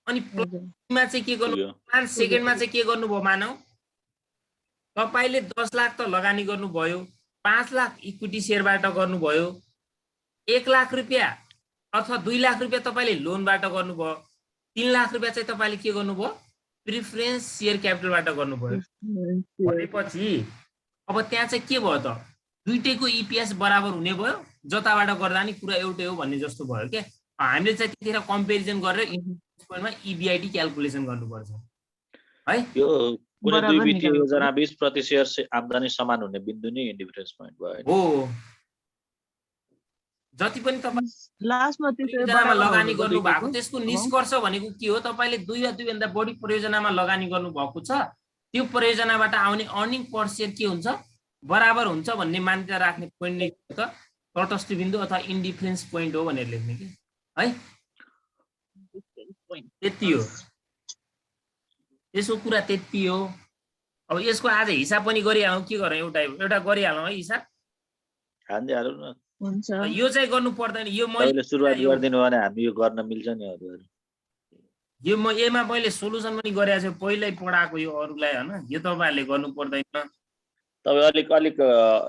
अनि प्लानमा चाहिँ के गर्नु? प्लान सेकेन्डमा चाहिँ के गर्नुभयो? मानौ तपाईँले 10 लाख त लगानी गर्नुभयो, 5 लाख इक्विटी सेयरबाट गर्नुभयो, 1 लाख रुपियाँ अथवा 2 लाख रुपियाँ तपाईँले लोनबाट गर्नुभयो, 3 लाख रुपियाँ चाहिँ तपाईँले के गर्नुभयो? प्रिफरेन्स सेयर क्यापिटलबाट गर्नुभयो। भनेपछि अब त्यहाँ चाहिँ के भयो त? दुईटैको इपिएस बराबर हुने भयो, जताबाट गर्दा नि कुरा एउटै हो भन्ने जस्तो भयो के। हामीले चाहिँ त्यतिखेर कम्पेरिजन गरेर पोइन्टमा इबिआइडी क्याल्कुलेसन गर्नुपर्छ है। यो कुनै दुई बराबर वित्तीय निकाल्नु योजना 20% शेयर आम्दानी समान हुने बिन्दु नै डिफरेन्स पोइन्ट भयो हो। जति पनि तपाईँ लास्टमा त्यसै परियोजनामा बराबर लगानी हुनुको गर्नु भएको दुईटैको त्यसको निष्कर्ष भनेको के हो? तपाईँले 2 वा 2 भन्दा बढी परियोजनामा लगानी गर्नु भएको छ, त्यो परियोजनाबाट आउने अर्निङ पर शेयर के हुन्छ? बराबर हुन्छ भन्ने मान्यता राख्ने पोइन्ट नै त तटस्थ बिन्दु अथवा इन्डिफरेन्स पोइन्ट हो भनेर लेख्ने कि है। त्यति हो, यसको कुरा त्यति हो। अब यसको आज हिसाब पनि गरिहालौँ, के गरौँ? एउटा गरिहालौँ है हिसाब। हान्दिहालौँ न। हुन्छ। यो चाहिँ गर्नु पर्दैन। यो तपाईँले सुरुवात गरिदिनु भने हामी यो गर्न मिल्छ नि हजुर। यो यसमा मैले सोलुसन पनि गरेको छु, पहिल्यै पढाएको यो अरूलाई होइन। यो तपाईँहरूले गर्नु पर्दैन। तपाईँ अलिक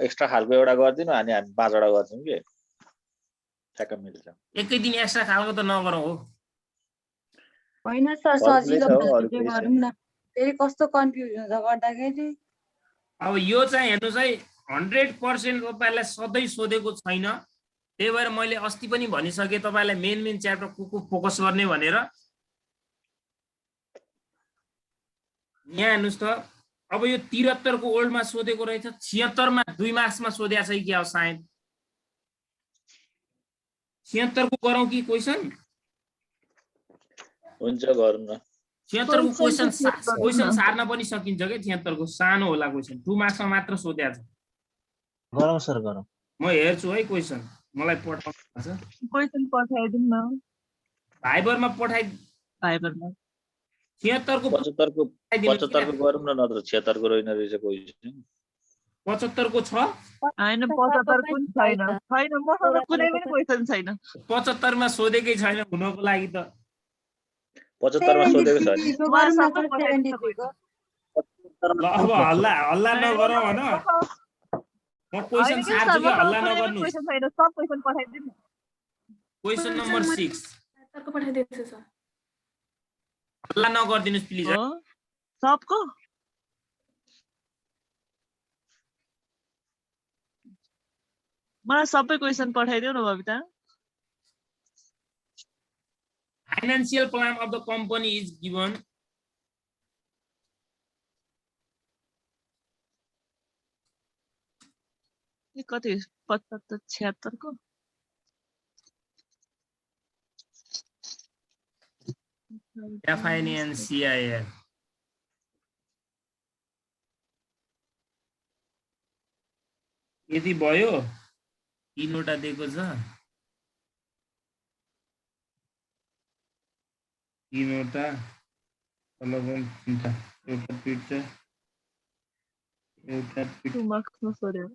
एक्स्ट्रा खालको एउटा गरिदिनु, हामी 5वटा गर्छौँ कि ठ्याक्क मिल्छ। एकै दिन एक्स्ट्रा खालको त नगरौँ हो। होइन सर, फर्मुलै सजिलो छ हो, खालको अरू चाहिँ केही गरौँ न। फेरि कस्तो कन्फ्युज हुन्छ गर्दाखेरि। अब यो चाहिँ हेर्नुहोस् है, 100% तपाईँलाई सधैँ सोधेको छैन। त्यही भएर मैले अस्ति पनि भनिसकेँ तपाईँलाई मेन च्याप्टर को फोकस गर्ने भनेर। यहाँ हेर्नुहोस् त, अब यो 73 को ओल्डमा सोधेको रहेछ, 76 मा 2 मार्क्समा सोधेको छ कि अब सायद 76 को गरौँ कि क्वेसन? हुन्छ गरौँ न। 76 को क्वेसन न। सार्न पनि सकिन्छ क्या। 76 को सानो होला क्वेसन, 2 मार्क्समा मात्र सोधेको छ। गरौँ सर गरौँ। म हेर्छु है क्वेसन, मलाई पठाउनु छ। क्वेसन पठाइदिउँ न भाइबरमा पठाइ। भाइबरमा 76 को 75 को गरौँ न, नत्र 76 को रहेन रहेछ क्वेसन। 75 को छ, होइन 75 पनि छैन। मसँग कुनै पनि क्वेसन छैन। 75 मा सोधेकै छैन हुनको लागि त। 75 मा सोधेको छ नि। गरौँ न सर, 73 को। ल अब हल्ला नगरौँ होइन। म क्वेसन सार्छु कि हल्ला नगर्नु। क्वेसन छैन, सब क्वेसन पठाइदिनु न। क्वेसन नम्बर 6 सरको पठाइदिएको छ। हल्ला नगर्दिनुस् प्लिज। हो सबको मलाई सबै क्वेसन पठाइदेऊ न Babita. Financial plan of the company is given. कति 75 76 को FINANCIL यदि भयो 3वटा दिएको छ, 3वटा एउटा पिट्छ, एउटा 2 मार्क्समा सोध्यो।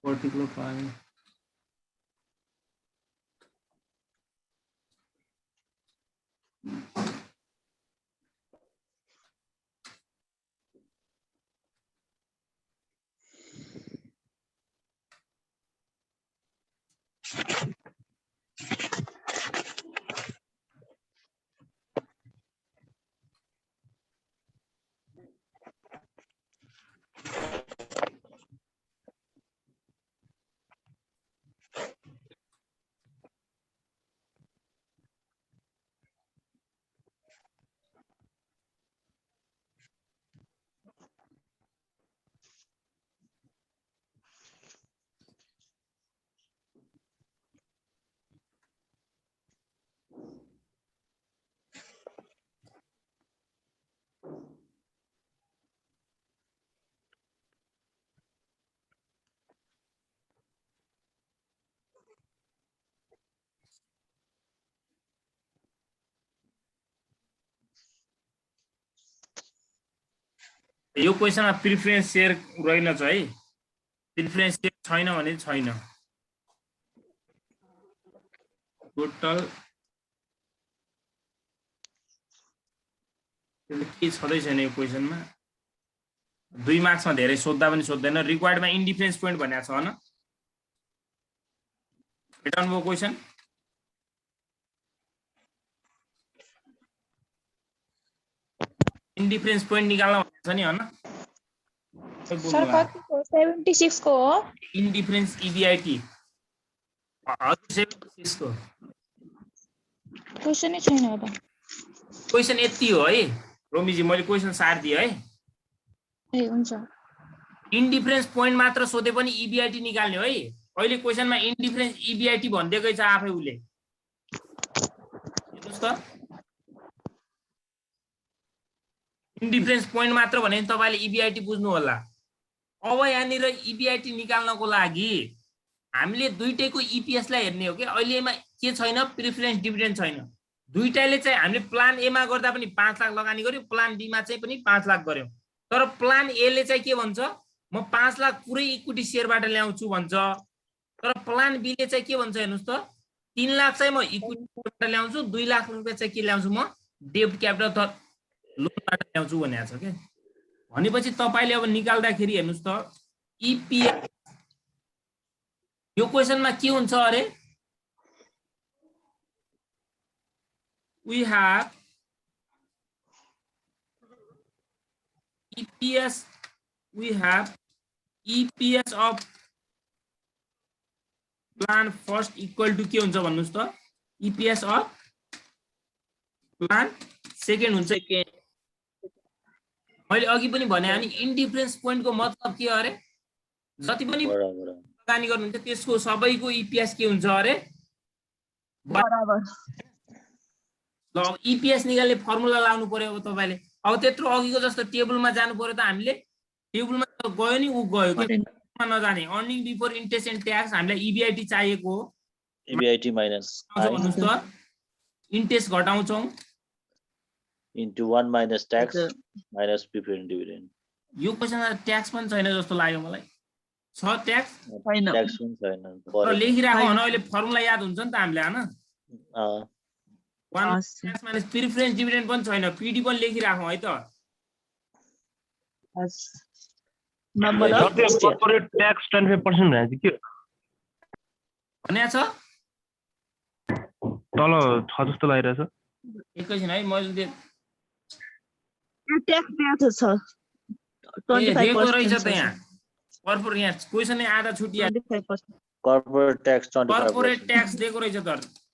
पर्टिकुलर पार्ट यो क्वेसनमा प्रिफरेन्स सेयर रहेनछ है। प्रिफरेन्स सेयर छैन भने छैन। टोटल के छँदै छैन यो क्वेसनमा। 2 मार्क्समा धेरै सोध्दा पनि सोध्दैन। रिक्वायर्डमा इन्डिफरेन्स पोइन्ट भनेको छ होइन। रिटर्न भयो क्वेसन। इन्डिफरेन्स पोइन्ट निकाल्न भनेको छ नि हैन सर कतिको 76 को हो इन्डिफरेन्स इबिआइटी हजुर 76 को क्वेशनै छैन होला क्वेशन यति हो है रोमीजी मैले क्वेशन सार्दिए है ए हुन्छ इन्डिफरेन्स पोइन्ट मात्र सोधे पनि इबिआइटी निकाल्ने है अहिले क्वेशनमा इन्डिफरेन्स इबिआइटी भन्दैकै छ आफै उले हेर्नुस् त इन्डिफरेन्स पोइन्ट मात्र भने तपाईले इबिआइटी बुझ्नु होला अब यहाँनिर इबिआइटी निकाल्नको लागि हामीले दुईटैको इपिएस लाई हेर्ने हो के अहिलेमा के छैन प्रिफरेन्स डिभिडेन्ड छैन दुईटैले चाहिँ हामीले प्लान ए मा गर्दा पनि 5 लाख लगानी गर्यो प्लान बी मा चाहिँ पनि 5 लाख गर्यो तर प्लान ए ले चाहिँ के भन्छ म 5 लाख पुरै इक्विटी शेयरबाट ल्याउँछु भन्छ तर प्लान बी ले चाहिँ के भन्छ हेर्नुस् त 3 लाख चाहिँ म इक्विटीबाट ल्याउँछु 2 लाख रुपैयाँ चाहिँ के ल्याउँछु म डेब्ट क्यापिटल लोनबाट ल्याउँछु भनेको छ के भनेपछि तपाईले अब निकाल्दाखेरि हेर्नुस् त इपीएस यो क्वेशनमा के हुन्छ अरे we have EPS of plan first equal to के हुन्छ भन्नुस् त EPS of plan second हुन्छ के मैले अघि पनि भने अनि इन्डिफरेन्स पोइन्टको मतलब के अरे जति पनि लगानी गर्नुहुन्छ त्यसको सबैको इपिएस के हुन्छ अरे बराबर ल इपिएस निकाल्ने फर्मुला लाउनु पर्यो अब तपाईले अब त्यत्रो अघिको जस्तो टेबलमा जानु पर्यो त हामीले टेबलमा गयो नि उ गयो के नजाने earning before interest and tax हामीलाई इबिआइटी चाहिएको हो इबिआइटी माइनस भन्नुस् त interest घटाउँछौं into 1 minus tax minus preferred dividend. यो क्वेशनमा ट्याक्स पनि छैन जस्तो लाग्यो मलाई छ ट्याक्स छैन Tax पनि छैन तर लेखिराखौ हैन अहिले फर्मुला याद हुन्छ नि त हामीले हैन a 1 tax minus preference dividend पनि छैन पीडी पनि लेखिराखौ है त नम्बर कर्पोरेट ट्याक्स 25% भनेको के भन्या छ तल छ जस्तो लागिरहेछ एकैछिन है मैले ट्याक्स दिएको छ 25% दिएको रहेछ त यहाँ कर्पोरेट यहाँ क्वेशनै आधा छुटिया 25% corporate tax 25%. कर्पोरेट ट्याक्स दिएको रहेछ त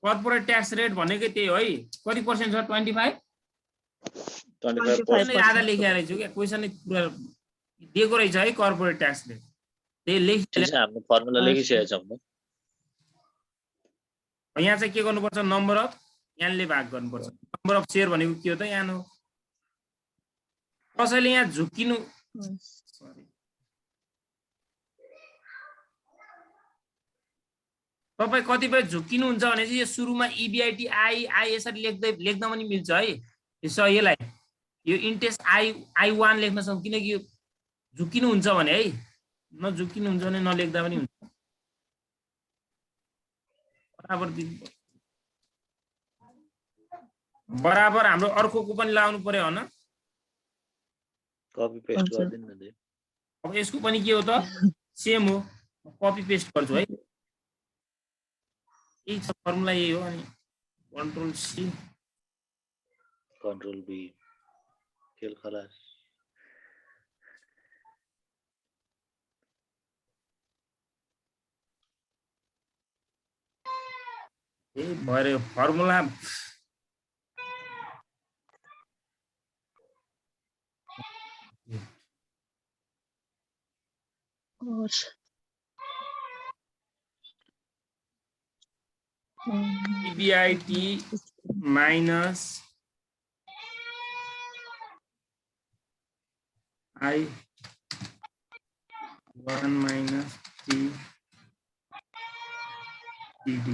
कर्पोरेट ट्याक्स रेट भनेकै त्यही हो है कति पर्सेन्ट छ 25 25%. आधा लेखेर रहेछु के क्वेशनै पुरा दिएको रहेछ है कर्पोरेट ट्याक्सले त्यही लेखि त्यसै हामीले फर्मुला लेखिसकेका छौँ नि यहाँ चाहिँ के गर्नुपर्छ नम्बर अफ यानले भाग गर्नुपर्छ नम्बर अफ शेयर भनेको के हो त यान हो कसैले यहाँ झुकिनु सरी तपाई कतिपय झुकिनुहुन्छ भने चाहिँ यो सुरुमा इबिआइटी आई यसरी लेख्दा पनि मिल्छ है यसो यसलाई यो इन्ट्रेस्ट आई1 लेख्न सक्छौं किनकि यो झुकिनु हुन्छ भने है नझुकिनु हुन्छ भने नलेख्दा पनि हुन्छ बराबर हाम्रो अर्कोको पनि लाउनु पर्यो हैन कपी पेस्ट गर्दिन न दे अब यसको पनि के हो त सेम हो कपी पेस्ट गर्छु है यही छ फर्मुला यही हो अनि कन्ट्रोल सी कन्ट्रोल बी खेल खलास ए भरे formula EBIT minus I1 minus TD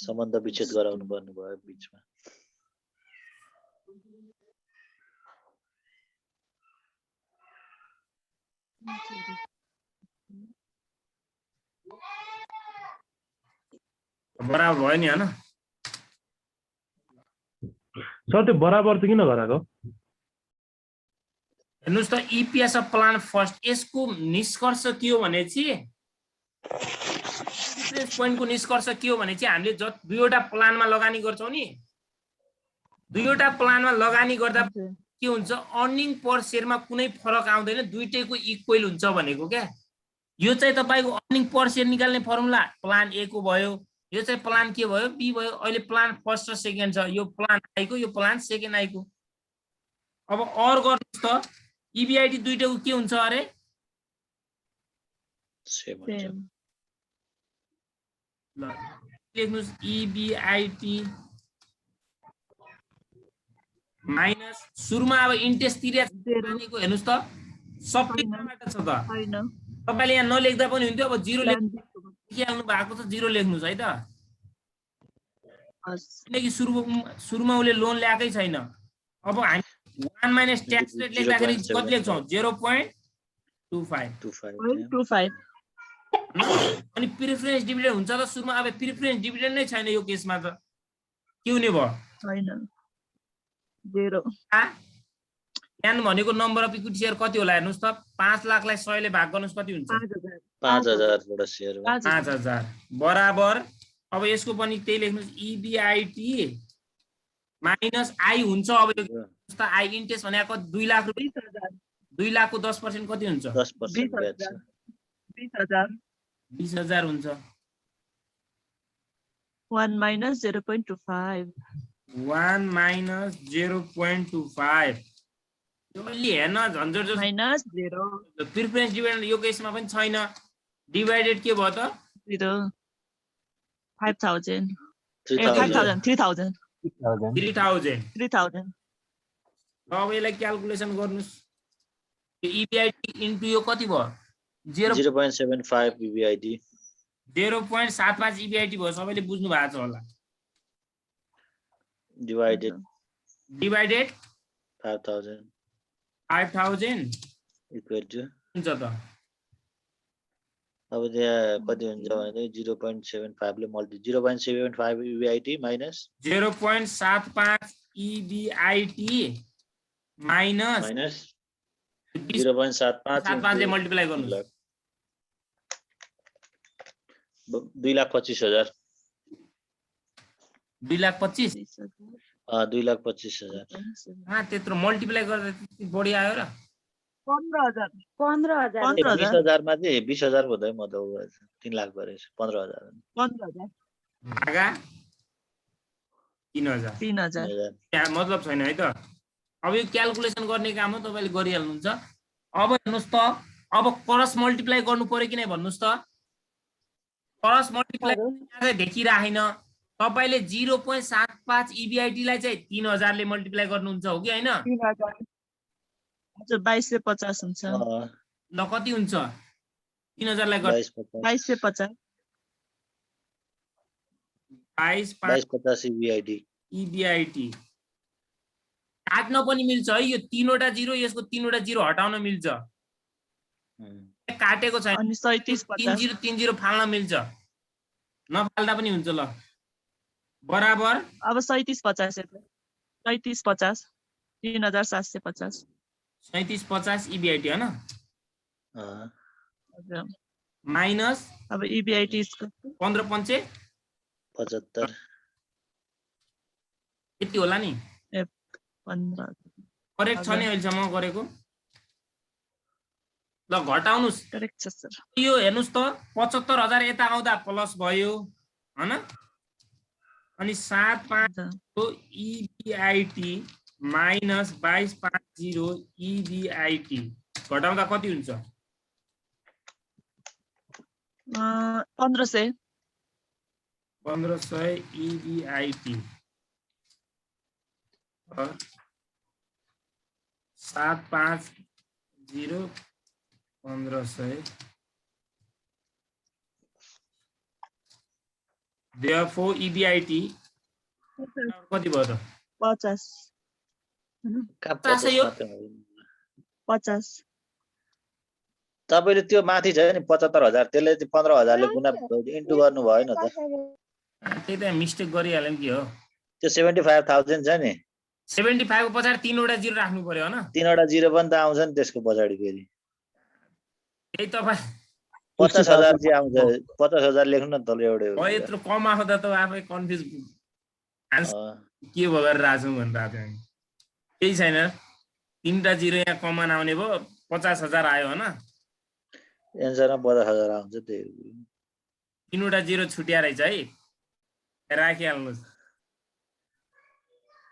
सम्बन्ध विच्छेद गराउनु पर्ने भयो बीचमा बराबर भयो नि हैन सर त्यो बराबर चाहिँ किन गराएको हेर्नुस् त इपिएस अफ प्लान फर्स्ट यसको निष्कर्ष के हो भने चाहिँ प्लेस पोइन्टको निष्कर्ष के हो भने चाहिँ हामीले दुईवटा प्लानमा लगानी गर्छौं नि दुईवटा प्लानमा लगानी गर्दा के हुन्छ अर्निङ पर शेयरमा कुनै फरक आउँदैन दुईटैको इक्वल हुन्छ भनेको क्या यो चाहिँ तपाईको अर्निङ पर शेयर निकाल्ने फर्मुला प्लान ए को भयो यो चाहिँ प्लान के भयो बी भयो अहिले प्लान फर्स्ट र सेकेन्ड छ यो प्लान आई को यो प्लान सेकेन्ड आई को अब अर गर्नुस् त इबिआइटी दुईटैको के हुन्छ अरे सेम ल लेख्नुस् इबिआइटी माइनस सुरुमा अब इन्ट्रेस्ट तिरेको हेर्नुस् त सबै कहाँबाट छ त होइन तपाईले यहाँ नलेख्दा पनि हुन्थ्यो अब जिरो लेख्नु भएको छ जिरो लेख्नुस् है त किनकि सुरुमा उसले लोन ल्याएकै छैन अब हामी 1 माइनस ट्याक्स रेट लेख्दाखेरि कति लेख्छौँ 0.25 अनि प्रिफरेन्स डिभिडेन्ड हुन्छ त सुरुमा अब प्रिफरेन्स डिभिडेन्ड नै छैन यो केसमा त के हुने भयो छैन 0 यहाँ भनेको नम्बर अफ इक्विटी शेयर कति होला हेर्नुस् त 5 लाखलाई 100 ले भाग गर्नुस् कति हुन्छ 5000 वटा शेयर 5000 बराबर अब यसको पनि त्यही लेख्नुस् इबिआइटी माइनस आई हुन्छ अब त आई इन्ट्रेस्ट भनेको 2 लाख रुपैयाँ 2 लाखको 10% कति हुन्छ 10% ब्याज 20000 हुन्छ 1 minus 0.25 1 minus 0.25 यो अहिले हेर्न झन्झट जो minus 0 प्रिफरेन्स डिभिडेन्ड यो केसमा पनि छैन डिभाइडेड के भयो त 0 5000 3000 3000 3000 अब यसलाई क्याल्कुलेसन गर्नुस् यो इबिआइटी इन्टु यो कति भयो 0.75 इबिआइटी 0.75 इबिआइटी भयो सबैले बुझ्नु भएको छ होला डिभाइडेड 5000 इक्वल टु हुन्छ त अब त्यहाँ कति हुन्छ भने 0.75 ले multi 0.75 EBIT minus 0.75 EBIT minus 0.75 ले मल्टिप्लाई गर्नु 2,25,000 2,25,000 2,25,000 त्यत्रो मल्टिप्लाई गर्दा बढी आयो र 15000 15,000 20,000 मा चाहिँ 20,000 हुँदै म त 3 लाख गरेछ 15,000 भागा 3,000 त्यहाँ मतलब छैन है त अब यो क्याल्कुलेसन गर्ने काम हो तपाईले गरिहाल्नुहुन्छ अब हेर्नुस् त अब क्रस मल्टिप्लाई गर्नु पर्यो कि नै भन्नुस् त क्रस मल्टिप्लाई चाहिँ देखिराखेन तपाईले 0.75 इबिआइटी लाई चाहिँ 3000 ले मल्टिप्लाई गर्नुहुन्छ हो कि हैन 2250 हुन्छ ल कति हुन्छ 3000 लाई गर्दा 2250 2250 इबिआइटी काट्न पनि मिल्छ है यो 3वटा 0 यसको 3वटा 0 हटाउन मिल्छ काटेको छैन अनि 3750 30 फाल्न मिल्छ नफाल्दा पनि हुन्छ ल बराबर अब 3750 3750 3750 3750 इबिआइटी हैन माइनस अब इबिआइटी 15 75 यति होला नि 15 करेक्ट छ नि अहिलेसम्म गरेको ल घटाउनुस् करेक्ट छ सर यो हेर्नुस् त 75000 यता आउँदा प्लस भयो हैन अनि 75 को इबिआइटी माइनस 2250 इबिआइटी घटाउँदा कति हुन्छ 1500 इबिआइटी 750 1500 therefore EBIT कति भयो त 50 50 तपाईले त्यो माथि छ नि 75000 त्यसले चाहिँ 15000 ले गुणा इन्टु गर्नु भएन त त्यही त मिस्टेक गरिहाल्यो नि के हो त्यो 75000 छ नि 75 को पछाडी 3वटा 0 राख्नु पर्यो हैन 3वटा 0 पनि त आउँछ नि त्यसको पछाडी फेरि त्यही तपाई 50000 चाहिँ आउँछ 50000 लेख्नु न तल एउटै हो यत्रो कम आउँदा त आफै कन्फ्युज के गरिरहेको छौँ भनिरहेको थियो हामी। केही छैन, 3टा 0 यहाँ कमन आउने भयो, 50,000 आयो होइन। एन्सरमा 50,000 आउँछ त्यही। 3वटा 0 छुट्या रहेछ है, राखिहाल्नुहोस्।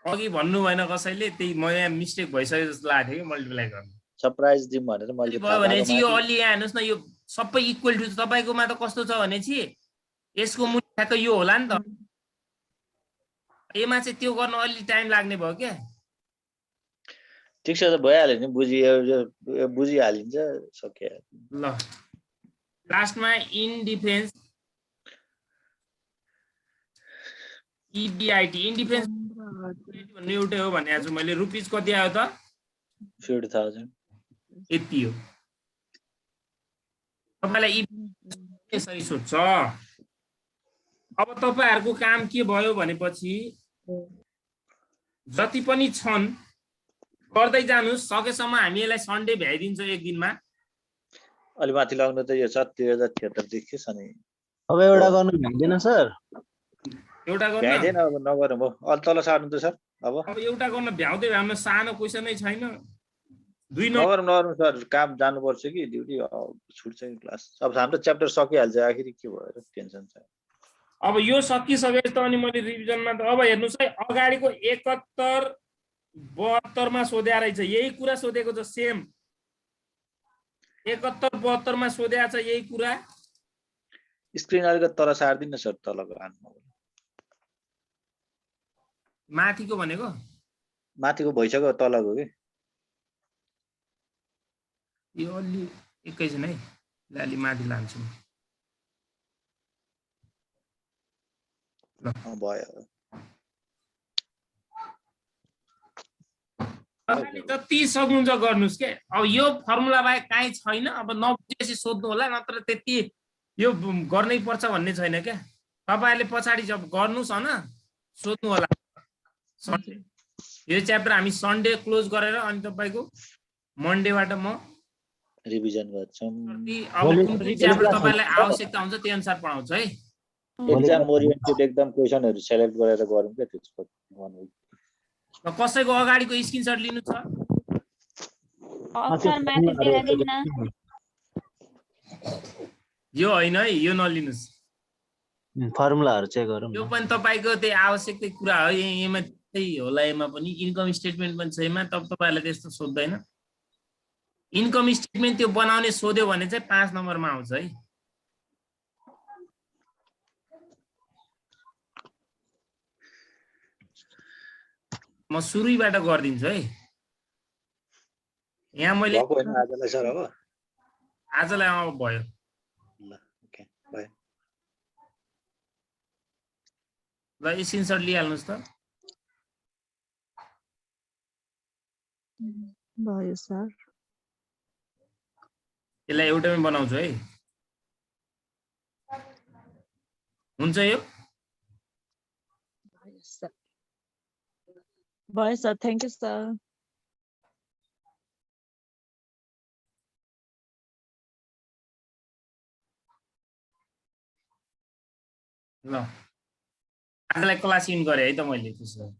अघि भन्नु भएन कसैले, त्यही म यहाँ मिस्टेक भइसक्यो जस्तो लाग्थ्यो कि मल्टिप्लाई गर्नु। सरप्राइज दिउँ भनेर मैले भयो भने चाहिँ यो अलि यहाँ हेर्नुहोस् न, यो सबै इक्वल टु तपाईँकोमा त कस्तो छ भने चाहिँ यसको मूल्य ठ्याक्क यो होला नि त। एमा चाहिँ त्यो गर्न अलि टाइम लाग्ने भयो क्या। ठिक छ त भइहाल्यो नि, बुझिहालिन्छ, सकियो। ल लास्टमा इन डिफेन्स इडिआइटी, इन डिफेन्स भन्ने एउटै हो भनेको छु मैले। रुपिज कति आयो त? 50,000। यति हो। तपाईँलाई यसरी सोध्छ। अब तपाईँहरूको काम के भयो भनेपछि जति पनि छन् गर्दै जानुहोस्, सकेसम्म हामी यसलाई सन्डे भ्याइदिन्छौँ एक दिनमा। अलि माथि लाग्नु त यो 30,073 देखियो छ नि। अब एउटा गर्नु भ्याउँदैन सर? एउटा गर्न भ्याइँदैन, अब नगरौँ भयो। अलि तल सार्नु त सर। अब एउटा गर्न भ्याउँदै भ्याउन सानो क्वेसनै छैन। 2 नगरौँ सर, काम जानुपर्छ कि ड्युटी, छुट्छ कि क्लास। अब हाम्रो च्याप्टर सकिहाल्छ, आखिर के भयो, टेन्सन छ। अब यो सकिसकेपछि त अनि मैले रिभिजनमा त अब हेर्नुहोस् है, अगाडिको 71 72 मा सोध्या रहेछ, यही कुरा सोधेको छ सेम। 71 72 मा सोध्या छ यही कुरा। स्क्रिन अलिकति तल सार्दिनु सर, तलको हान्नु। माथिको भनेको माथिको भइसक्यो, तलको कि यो अलि एकैछिन है, अलि माथि लान्छु। भयो। जति सक्नुहुन्छ गर्नुहोस् के। अब यो फर्मुला बाहेक काहीँ छैन। अब नबुझेपछि सोध्नु होला, नत्र त्यति यो गर्नै पर्छ भन्ने छैन क्या। तपाईँहरूले पछाडि जब गर्नुहोस् होइन, सोध्नु होला। यो च्याप्टर हामी सन्डे क्लोज गरेर अनि तपाईँको मन्डेबाट म रिभिजन गर्छौँ। अब कुन कुन च्याप्टर तपाईँलाई आवश्यकता हुन्छ त्यो अनुसार पढाउँछु है। एक्जाम ओरिएन्टेड एकदम क्वेसनहरु सेलेक्ट गरेर गरौँ के त्यसको भन्नु। कसैको अगाडिको स्क्रिनशट लिनु छ? अक्षर माथि देखाइदिनु न। यो हैन है, यो नलिनुस्। फर्मुलाहरु चेक गरौँ। यो पनि तपाईको त्यही आवश्यकता कुरा हो। यहीमा त्यही होला, एमा पनि इन्कम स्टेटमेन्ट पनि छ एमा। तपाईहरुले त्यस्तो सोध्दैन। इन्कम स्टेटमेन्ट त्यो बनाउने सोध्यो भने चाहिँ 5 नम्बरमा आउँछ है। म सुरुबाट गर्दिन्छु है। यहाँ मैले आजलाई सर अब आजलाई अब भयो। ल ओके बाइ। ल स्क्रिनशट लिइहाल्नुस् त। भयो सर। यसलाई एउटैमा बनाउँछु है। हुन्छ यो? भयो सर, थ्यांक यू सर। ल आजलाई क्लास इन गरे है त मैले त्यसो।